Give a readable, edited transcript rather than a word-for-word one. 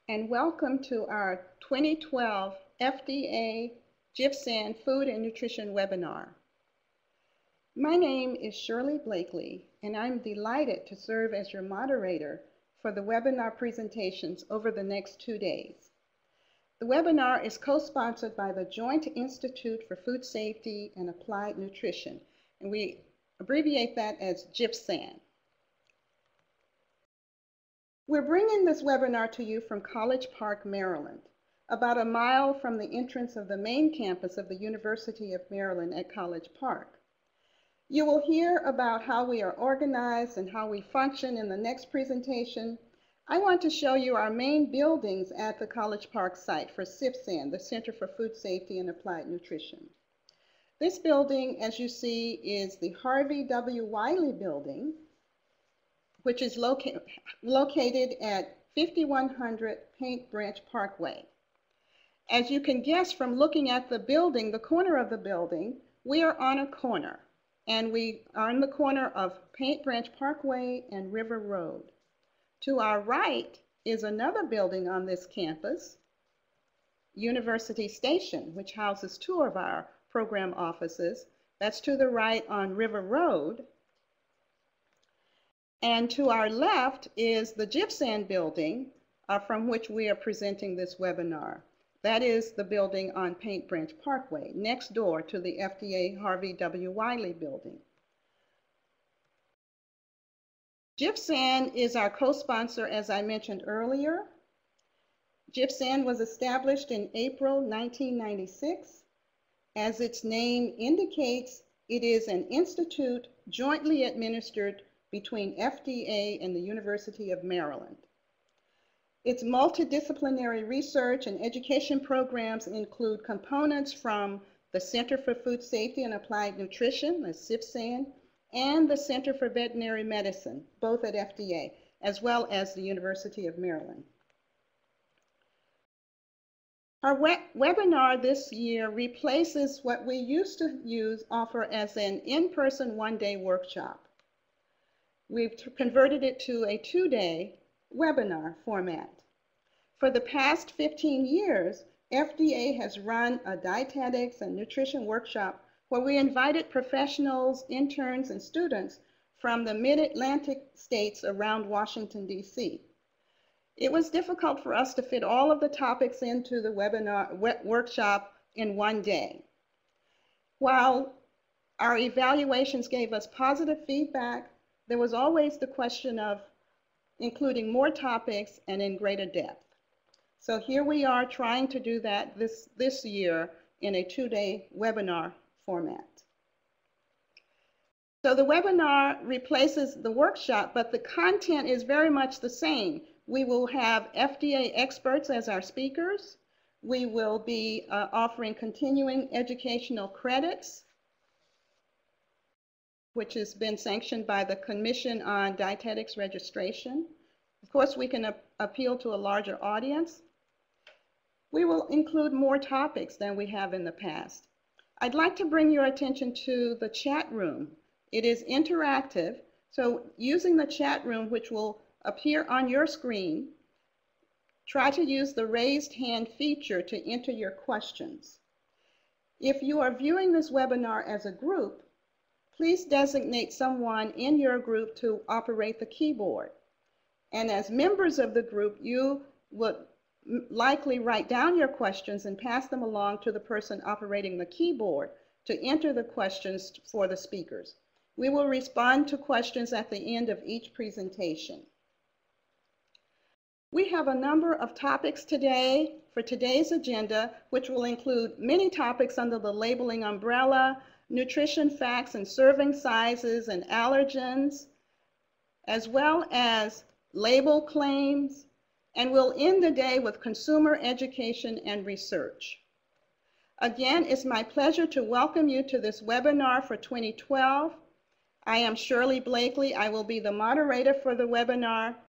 and welcome to our 2012 FDA JIFSAN Food and Nutrition webinar. My name is Shirley Blakely, and I'm delighted to serve as your moderator for the webinar presentations over the next 2 days. The webinar is co-sponsored by the Joint Institute for Food Safety and Applied Nutrition, and we abbreviate that as JIFSAN. We're bringing this webinar to you from College Park, Maryland, about a mile from the entrance of the main campus of the University of Maryland at College Park. You will hear about how we are organized and how we function in the next presentation. I want to show you our main buildings at the College Park site for CFSAN, the Center for Food Safety and Applied Nutrition. This building, as you see, is the Harvey W. Wiley Building, which is located at 5100 Paint Branch Parkway. As you can guess from looking at the building, the corner of the building, we are on a corner, and we are on the corner of Paint Branch Parkway and River Road. To our right is another building on this campus, University Station, which houses 2 of our program offices. That's to the right on River Road. And to our left is the JIFSAN building from which we are presenting this webinar. That is the building on Paint Branch Parkway, next door to the FDA Harvey W. Wiley building. JIFSAN is our co-sponsor, as I mentioned earlier. JIFSAN was established in April 1996. As its name indicates, it is an institute jointly administered between FDA and the University of Maryland. Its multidisciplinary research and education programs include components from the Center for Food Safety and Applied Nutrition, the CFSAN, and the Center for Veterinary Medicine, both at FDA, as well as the University of Maryland. Our webinar this year replaces what we used to offer as an in-person one-day workshop. We've converted it to a 2-day webinar format. For the past 15 years, FDA has run a dietetics and nutrition workshop where we invited professionals, interns, and students from the mid-Atlantic states around Washington, D.C. It was difficult for us to fit all of the topics into the webinar workshop in one day. While our evaluations gave us positive feedback, there was always the question of including more topics and in greater depth. So here we are trying to do that this year in a 2-day webinar format. So the webinar replaces the workshop, but the content is very much the same. We will have FDA experts as our speakers. We will be offering continuing educational credits, which has been sanctioned by the Commission on Dietetics Registration. Of course, we can appeal to a larger audience. We will include more topics than we have in the past. I'd like to bring your attention to the chat room. It is interactive, so using the chat room, which will appear on your screen, try to use the raised hand feature to enter your questions. If you are viewing this webinar as a group, please designate someone in your group to operate the keyboard. And as members of the group, you would likely write down your questions and pass them along to the person operating the keyboard to enter the questions for the speakers. We will respond to questions at the end of each presentation. We have a number of topics today for today's agenda, which will include many topics under the labeling umbrella, nutrition facts and serving sizes and allergens, as well as label claims, and we'll end the day with consumer education and research. Again, it's my pleasure to welcome you to this webinar for 2012. I am Shirley Blakely. I will be the moderator for the webinar.